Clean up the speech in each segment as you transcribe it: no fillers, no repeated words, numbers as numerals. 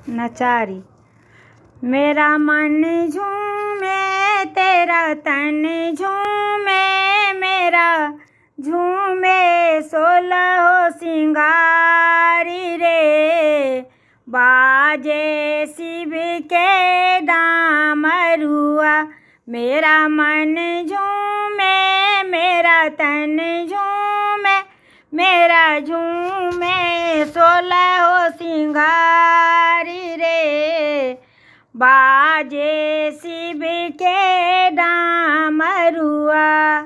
नचारी। मेरा मन झूमे तेरा तन झूमे, मेरा झूमे सोलह सिंगारी रे। बाजे शिव के डामरुआ, मेरा मन झूमे मेरा तन झूमे, मेरा झूमे सोलह सिंगारी रे। बाजे शिव के डामरुआ,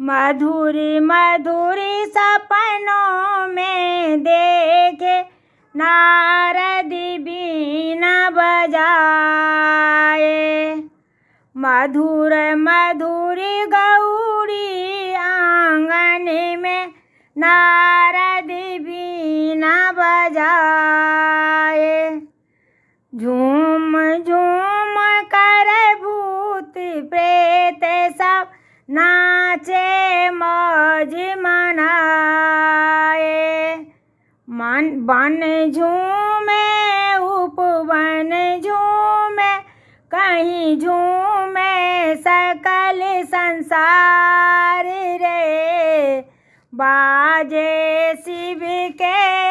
मधुरी मधुरी सपनों में देखे नारद बीना बजाए। मधुर मधुरी गौरी आंगन में नारद बीना बजाए। झूम झूम कर भूत प्रेत सब नाचे मौज मनाए। बन झूमे उपवन झूमे, कहीं झूमे सकल संसार रे। बाजे शिव के